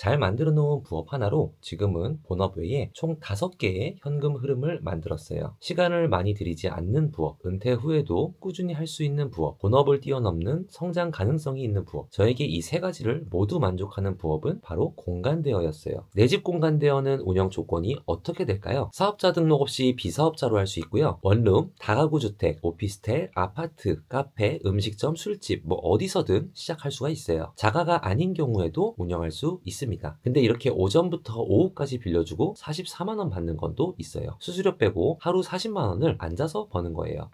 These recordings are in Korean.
잘 만들어 놓은 부업 하나로 지금은 본업 외에 총 5개의 현금 흐름을 만들었어요. 시간을 많이 들이지 않는 부업, 은퇴 후에도 꾸준히 할 수 있는 부업, 본업을 뛰어넘는 성장 가능성이 있는 부업. 저에게 이 세 가지를 모두 만족하는 부업은 바로 공간대여였어요. 내 집 공간대여는 운영 조건이 어떻게 될까요? 사업자 등록 없이 비사업자로 할 수 있고요. 원룸, 다가구 주택, 오피스텔, 아파트, 카페, 음식점, 술집 뭐 어디서든 시작할 수가 있어요. 자가가 아닌 경우에도 운영할 수 있습니다. 근데 이렇게 오전부터 오후까지 빌려주고 44만 원 받는 건 또 있어요. 수수료 빼고 하루 40만 원을 앉아서 버는 거예요.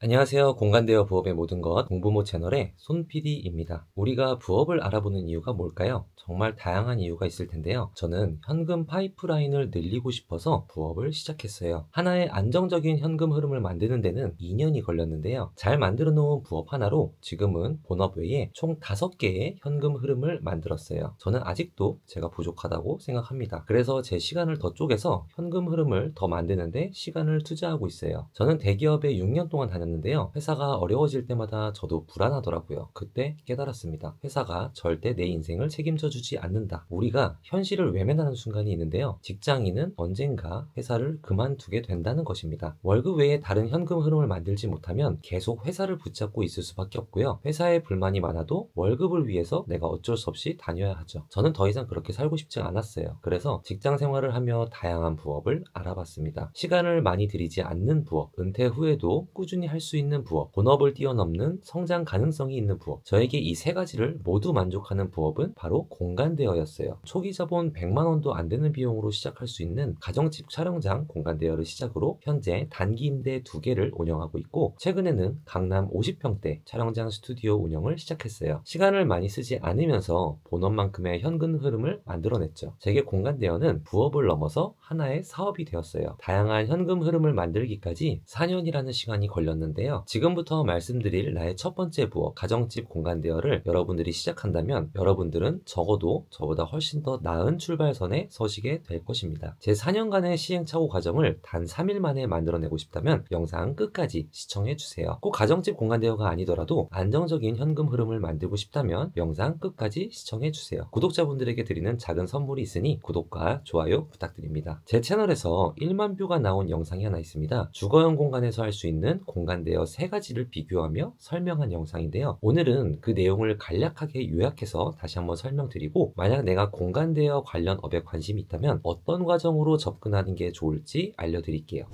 안녕하세요. 공간대여 부업의 모든 것 공부모 채널의 손 PD입니다. 우리가 부업을 알아보는 이유가 뭘까요? 정말 다양한 이유가 있을 텐데요. 저는 현금 파이프라인을 늘리고 싶어서 부업을 시작했어요. 하나의 안정적인 현금 흐름을 만드는 데는 2년이 걸렸는데요. 잘 만들어 놓은 부업 하나로 지금은 본업 외에 총 5개의 현금 흐름을 만들었어요. 저는 아직도 제가 부족하다고 생각합니다. 그래서 제 시간을 더 쪼개서 현금 흐름을 더 만드는데 시간을 투자하고 있어요. 저는 대기업에 6년 동안 다녔는데요. 회사가 어려워질 때마다 저도 불안하더라고요. 그때 깨달았습니다. 회사가 절대 내 인생을 책임져 주지 않는다. 우리가 현실을 외면하는 순간이 있는데요. 직장인은 언젠가 회사를 그만두게 된다는 것입니다. 월급 외에 다른 현금 흐름을 만들지 못하면 계속 회사를 붙잡고 있을 수밖에 없고요. 회사에 불만이 많아도 월급을 위해서 내가 어쩔 수 없이 다녀야 하죠. 저는 더 이상 그렇게 살고 싶지 않았어요. 그래서 직장 생활을 하며 다양한 부업을 알아봤습니다. 시간을 많이 들이지 않는 부업, 은퇴 후에도 꾸준히 할 수 있는 부업, 본업을 뛰어넘는 성장 가능성이 있는 부업. 저에게 이 세 가지를 모두 만족하는 부업은 바로 공간대여였어요. 초기 자본 100만 원도 안 되는 비용으로 시작할 수 있는 가정집 촬영장 공간대여를 시작으로 현재 단기 임대 2개를 운영하고 있고, 최근에는 강남 50평대 촬영장 스튜디오 운영을 시작했어요. 시간을 많이 쓰지 않으면서 본업만큼의 현금 흐름을 만들어냈죠. 제게 공간대여는 부업을 넘어서 하나의 사업이 되었어요. 다양한 현금 흐름을 만들기까지 4년이라는 시간이 걸렸는데요. 지금부터 말씀드릴 나의 첫 번째 부업, 가정집 공간대여를 여러분들이 시작한다면 여러분들은 적어도 저보다 훨씬 더 나은 출발선에 서시게 될 것입니다. 제 4년간의 시행착오 과정을 단 3일 만에 만들어내고 싶다면 영상 끝까지 시청해주세요. 꼭 가정집 공간대여가 아니더라도 안정적인 현금 흐름을 만들고 싶다면 영상 끝까지 시청해주세요. 구독자분들에게 드리는 작은 선물이 있으니 구독과 좋아요 부탁드립니다. 제 채널에서 1만 뷰가 나온 영상이 하나 있습니다. 주거용 공간에서 할 수 있는 공간대여 3가지를 비교하며 설명한 영상인데요. 오늘은 그 내용을 간략하게 요약해서 다시 한번 설명드리고, 만약 내가 공간대여 관련 업에 관심이 있다면 어떤 과정으로 접근하는 게 좋을지 알려드릴게요.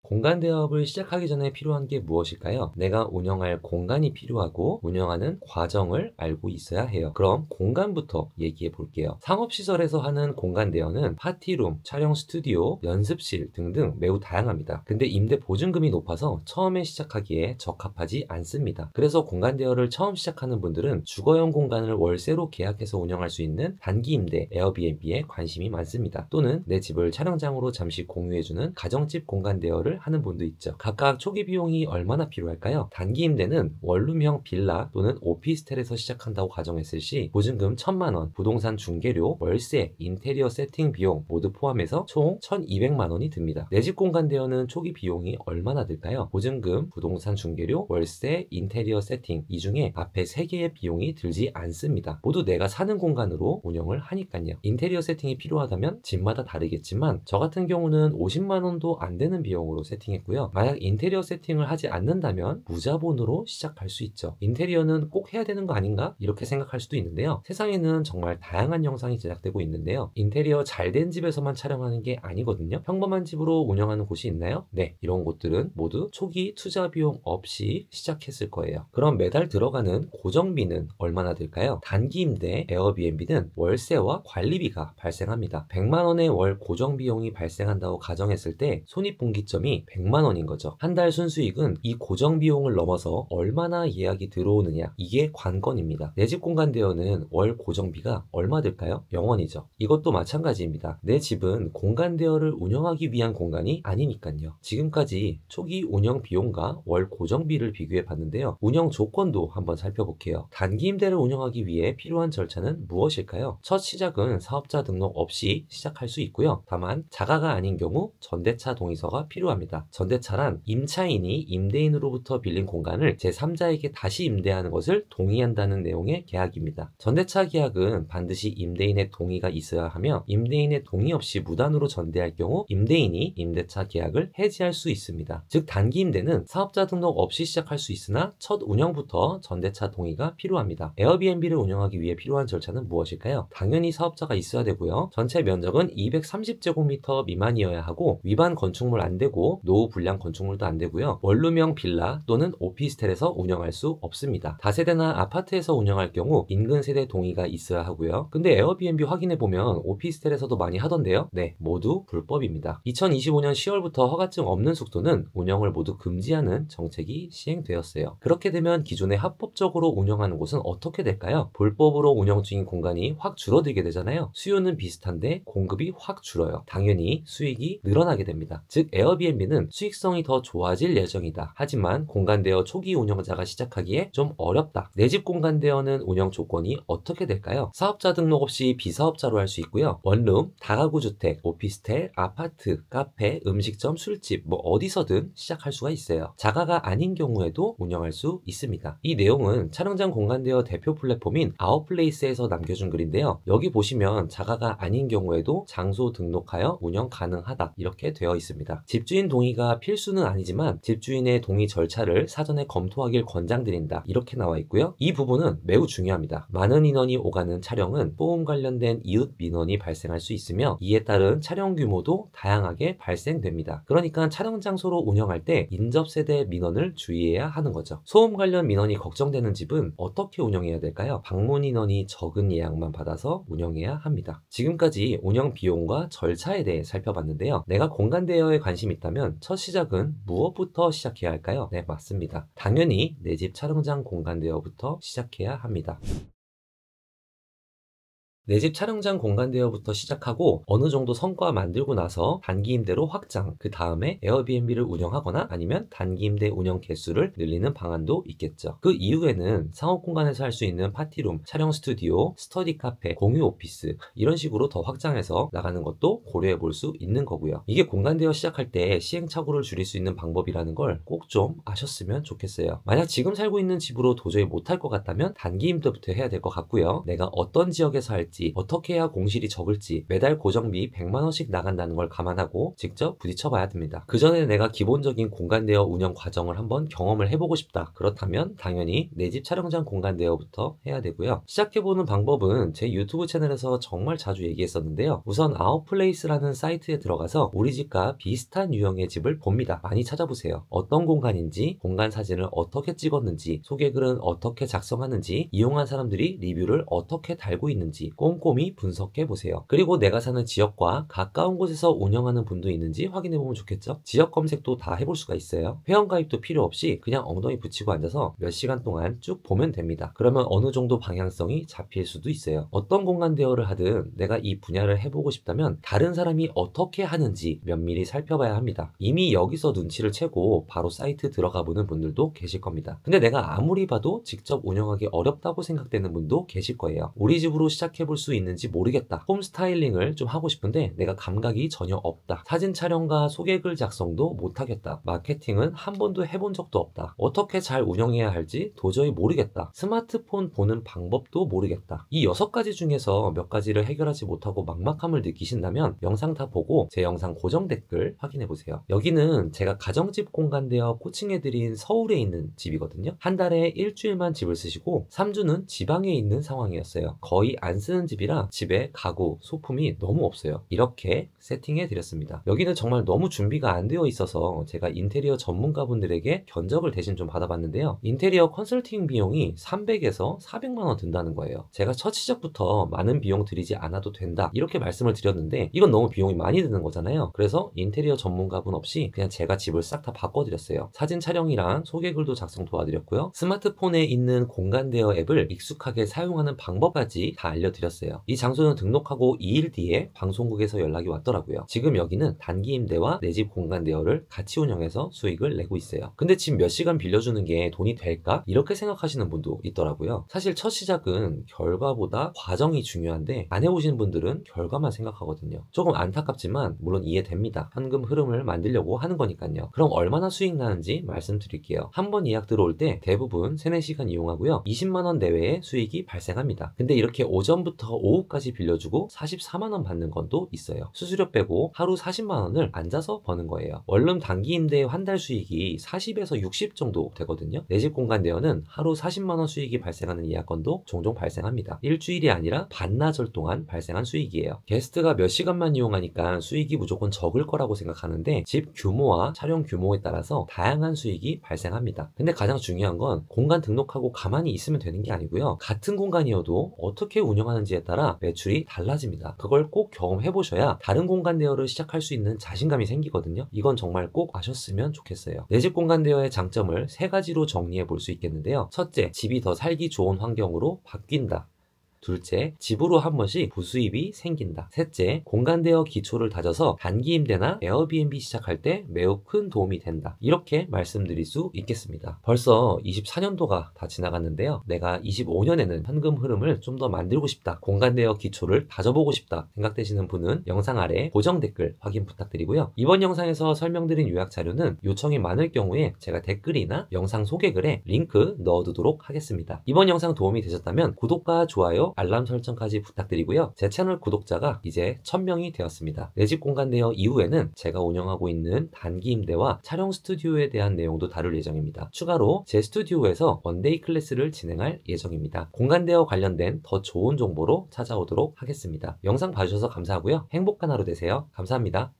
공간 대업을 시작하기 전에 필요한 게 무엇일까요? 내가 운영할 공간이 필요하고 운영하는 과정을 알고 있어야 해요. 그럼 공간부터 얘기해 볼게요. 상업시설에서 하는 공간 대여는 파티룸, 촬영 스튜디오, 연습실 등등 매우 다양합니다. 근데 임대 보증금이 높아서 처음에 시작하기에 적합하지 않습니다. 그래서 공간 대여를 처음 시작하는 분들은 주거용 공간을 월세로 계약해서 운영할 수 있는 단기 임대, 에어비앤비에 관심이 많습니다. 또는 내 집을 촬영장으로 잠시 공유해주는 가정집 공간 대여를 하는 분도 있죠. 각각 초기 비용이 얼마나 필요할까요? 단기 임대는 원룸형 빌라 또는 오피스텔에서 시작한다고 가정했을 시 보증금 1,000만 원, 부동산 중개료, 월세, 인테리어 세팅 비용 모두 포함해서 총 1,200만 원이 듭니다. 내 집 공간 대여는 초기 비용이 얼마나 들까요? 보증금, 부동산 중개료, 월세, 인테리어 세팅, 이 중에 앞에 3개의 비용이 들지 않습니다. 모두 내가 사는 공간으로 운영을 하니까요. 인테리어 세팅이 필요하다면 집마다 다르겠지만 저 같은 경우는 50만 원도 안 되는 비용으로 세팅했고요. 만약 인테리어 세팅을 하지 않는다면 무자본으로 시작할 수 있죠. 인테리어는 꼭 해야 되는 거 아닌가? 이렇게 생각할 수도 있는데요. 세상에는 정말 다양한 영상이 제작되고 있는데요. 인테리어 잘 된 집에서만 촬영하는 게 아니거든요. 평범한 집으로 운영하는 곳이 있나요? 네, 이런 곳들은 모두 초기 투자 비용 없이 시작했을 거예요. 그럼 매달 들어가는 고정비는 얼마나 들까요? 단기 임대, 에어비앤비는 월세와 관리비가 발생합니다. 100만 원의 월 고정 비용이 발생한다고 가정했을 때 손익분기점이 100만 원인 거죠. 한 달 순수익은 이 고정 비용을 넘어서 얼마나 예약이 들어오느냐, 이게 관건입니다. 내 집 공간 대여는 월 고정비가 얼마 들까요? 0원이죠. 이것도 마찬가지입니다. 내 집은 공간 대여를 운영하기 위한 공간이 아니니까요. 지금까지 초기 운영 비용과 월 고정비를 비교해 봤는데요. 운영 조건도 한번 살펴볼게요. 단기 임대를 운영하기 위해 필요한 절차는 무엇일까요? 첫 시작은 사업자 등록 없이 시작할 수 있고요. 다만 자가가 아닌 경우 전대차 동의서가 필요합니다. 전대차입니다. 전대차란 임차인이 임대인으로부터 빌린 공간을 제3자에게 다시 임대하는 것을 동의한다는 내용의 계약입니다. 전대차 계약은 반드시 임대인의 동의가 있어야 하며 임대인의 동의 없이 무단으로 전대할 경우 임대인이 임대차 계약을 해지할 수 있습니다. 즉 단기 임대는 사업자 등록 없이 시작할 수 있으나 첫 운영부터 전대차 동의가 필요합니다. 에어비앤비를 운영하기 위해 필요한 절차는 무엇일까요? 당연히 사업자가 있어야 되고요. 전체 면적은 230제곱미터 미만이어야 하고 위반 건축물 안 되고 노후 불량 건축물도 안 되고요. 원룸형 빌라 또는 오피스텔에서 운영할 수 없습니다. 다세대나 아파트에서 운영할 경우 인근 세대 동의가 있어야 하고요. 근데 에어비앤비 확인해 보면 오피스텔에서도 많이 하던데요. 네, 모두 불법입니다. 2025년 10월부터 허가증 없는 숙소는 운영을 모두 금지하는 정책이 시행되었어요. 그렇게 되면 기존에 합법적으로 운영하는 곳은 어떻게 될까요? 불법으로 운영 중인 공간이 확 줄어들게 되잖아요. 수요는 비슷한데 공급이 확 줄어요. 당연히 수익이 늘어나게 됩니다. 즉 에어비앤비는 수익성이 더 좋아질 예정이다. 하지만 공간대여 초기 운영자가 시작하기에 좀 어렵다. 내 집 공간대여는 운영 조건이 어떻게 될까요? 사업자 등록 없이 비사업자로 할 수 있고요. 원룸, 다가구 주택, 오피스텔, 아파트, 카페, 음식점, 술집 뭐 어디서든 시작할 수가 있어요. 자가가 아닌 경우에도 운영할 수 있습니다. 이 내용은 촬영장 공간대여 대표 플랫폼인 아웃플레이스에서 남겨준 글인데요. 여기 보시면 자가가 아닌 경우에도 장소 등록하여 운영 가능하다 이렇게 되어 있습니다. 집주인 동의가 필수는 아니지만 집주인의 동의 절차를 사전에 검토하길 권장드린다 이렇게 나와 있고요. 이 부분은 매우 중요합니다. 많은 인원이 오가는 촬영은 소음 관련된 이웃 민원이 발생할 수 있으며 이에 따른 촬영 규모도 다양하게 발생됩니다. 그러니까 촬영 장소로 운영할 때 인접세대 민원을 주의해야 하는 거죠. 소음 관련 민원이 걱정되는 집은 어떻게 운영해야 될까요? 방문 인원이 적은 예약만 받아서 운영해야 합니다. 지금까지 운영 비용과 절차에 대해 살펴봤는데요. 내가 공간 대여에 관심 있다면 첫 시작은 무엇부터 시작해야 할까요? 네, 맞습니다. 당연히 내 집 촬영장 공간 대여부터 시작해야 합니다. 내 집 촬영장 공간 대여부터 시작하고 어느 정도 성과 만들고 나서 단기 임대로 확장, 그 다음에 에어비앤비를 운영하거나 아니면 단기 임대 운영 개수를 늘리는 방안도 있겠죠. 그 이후에는 상업 공간에서 할 수 있는 파티룸, 촬영 스튜디오, 스터디 카페, 공유 오피스 이런 식으로 더 확장해서 나가는 것도 고려해 볼 수 있는 거고요. 이게 공간 대여 시작할 때 시행착오를 줄일 수 있는 방법이라는 걸 꼭 좀 아셨으면 좋겠어요. 만약 지금 살고 있는 집으로 도저히 못할 것 같다면 단기 임대부터 해야 될 것 같고요. 내가 어떤 지역에서 할지 어떻게 해야 공실이 적을지 매달 고정비 100만원씩 나간다는 걸 감안하고 직접 부딪혀 봐야 됩니다. 그 전에 내가 기본적인 공간 대여 운영 과정을 한번 경험을 해보고 싶다. 그렇다면 당연히 내 집 촬영장 공간 대여부터 해야 되고요. 시작해보는 방법은 제 유튜브 채널에서 정말 자주 얘기했었는데요. 우선 아웃플레이스라는 사이트에 들어가서 우리 집과 비슷한 유형의 집을 봅니다. 많이 찾아보세요. 어떤 공간인지, 공간 사진을 어떻게 찍었는지, 소개글은 어떻게 작성하는지, 이용한 사람들이 리뷰를 어떻게 달고 있는지 꼼꼼히 분석해 보세요. 그리고 내가 사는 지역과 가까운 곳에서 운영하는 분도 있는지 확인해 보면 좋겠죠. 지역 검색도 다 해볼 수가 있어요. 회원가입도 필요 없이 그냥 엉덩이 붙이고 앉아서 몇 시간 동안 쭉 보면 됩니다. 그러면 어느 정도 방향성이 잡힐 수도 있어요. 어떤 공간 대여를 하든 내가 이 분야를 해보고 싶다면 다른 사람이 어떻게 하는지 면밀히 살펴봐야 합니다. 이미 여기서 눈치를 채고 바로 사이트 들어가 보는 분들도 계실 겁니다. 근데 내가 아무리 봐도 직접 운영하기 어렵다고 생각되는 분도 계실 거예요. 우리 집으로 시작해 볼 수 있는지 모르겠다. 홈 스타일링을 좀 하고 싶은데 내가 감각이 전혀 없다. 사진 촬영과 소개글 작성도 못하겠다. 마케팅은 한 번도 해본 적도 없다. 어떻게 잘 운영해야 할지 도저히 모르겠다. 스마트폰 보는 방법도 모르겠다. 이 6가지 중에서 몇 가지를 해결하지 못하고 막막함을 느끼신다면 영상 다 보고 제 영상 고정 댓글 확인해 보세요. 여기는 제가 가정집 공간 대여 코칭해드린 서울에 있는 집이거든요. 한 달에 일주일만 집을 쓰시고 3주는 지방에 있는 상황이었어요. 거의 안 쓰는 집이라 집에 가구, 소품이 너무 없어요. 이렇게 세팅해 드렸습니다. 여기는 정말 너무 준비가 안 되어 있어서 제가 인테리어 전문가분들에게 견적을 대신 좀 받아봤는데요. 인테리어 컨설팅 비용이 300에서 400만원 든다는 거예요. 제가 첫 시작부터 많은 비용 들이지 않아도 된다 이렇게 말씀을 드렸는데 이건 너무 비용이 많이 드는 거잖아요. 그래서 인테리어 전문가분 없이 그냥 제가 집을 싹 다 바꿔드렸어요. 사진 촬영이랑 소개글도 작성 도와드렸고요. 스마트폰에 있는 공간 대여 앱을 익숙하게 사용하는 방법까지 다 알려드렸습니다. 빌렸어요. 이 장소는 등록하고 2일 뒤에 방송국에서 연락이 왔더라고요. 지금 여기는 단기 임대와 내 집 공간 대여를 같이 운영해서 수익을 내고 있어요. 근데 집 몇 시간 빌려주는 게 돈이 될까? 이렇게 생각하시는 분도 있더라고요. 사실 첫 시작은 결과보다 과정이 중요한데 안 해보신 분들은 결과만 생각하거든요. 조금 안타깝지만 물론 이해됩니다. 현금 흐름을 만들려고 하는 거니까요. 그럼 얼마나 수익 나는지 말씀드릴게요. 한 번 예약 들어올 때 대부분 3, 4시간 이용하고요. 20만원 내외의 수익이 발생합니다. 근데 이렇게 오전부터 오후까지 빌려주고 44만원 받는 건도 있어요. 수수료 빼고 하루 40만원을 앉아서 버는 거예요. 원룸 단기 임대의 한 달 수익이 40에서 60 정도 되거든요. 내 집 공간 대여는 하루 40만원 수익이 발생하는 예약건도 종종 발생합니다. 일주일이 아니라 반나절 동안 발생한 수익이에요. 게스트가 몇 시간만 이용하니까 수익이 무조건 적을 거라고 생각하는데 집 규모와 촬영 규모에 따라서 다양한 수익이 발생합니다. 근데 가장 중요한 건 공간 등록하고 가만히 있으면 되는 게 아니고요. 같은 공간이어도 어떻게 운영하는지에 따라 매출이 달라집니다. 그걸 꼭 경험해 보셔야 다른 공간 대여를 시작할 수 있는 자신감이 생기거든요. 이건 정말 꼭 아셨으면 좋겠어요. 내 집 공간 대여의 장점을 3가지로 정리해 볼 수 있겠는데요. 첫째, 집이 더 살기 좋은 환경으로 바뀐다. 둘째, 집으로 한 번씩 부수입이 생긴다. 셋째, 공간 대여 기초를 다져서 단기 임대나 에어비앤비 시작할 때 매우 큰 도움이 된다. 이렇게 말씀드릴 수 있겠습니다. 벌써 24년도가 다 지나갔는데요. 내가 25년에는 현금 흐름을 좀 더 만들고 싶다, 공간 대여 기초를 다져보고 싶다 생각되시는 분은 영상 아래 고정 댓글 확인 부탁드리고요. 이번 영상에서 설명드린 요약 자료는 요청이 많을 경우에 제가 댓글이나 영상 소개글에 링크 넣어두도록 하겠습니다. 이번 영상 도움이 되셨다면 구독과 좋아요, 알람 설정까지 부탁드리고요. 제 채널 구독자가 이제 1000명이 되었습니다. 내 집 공간 대여 이후에는 제가 운영하고 있는 단기 임대와 촬영 스튜디오에 대한 내용도 다룰 예정입니다. 추가로 제 스튜디오에서 원데이 클래스를 진행할 예정입니다. 공간 대여 관련된 더 좋은 정보로 찾아오도록 하겠습니다. 영상 봐주셔서 감사하고요. 행복한 하루 되세요. 감사합니다.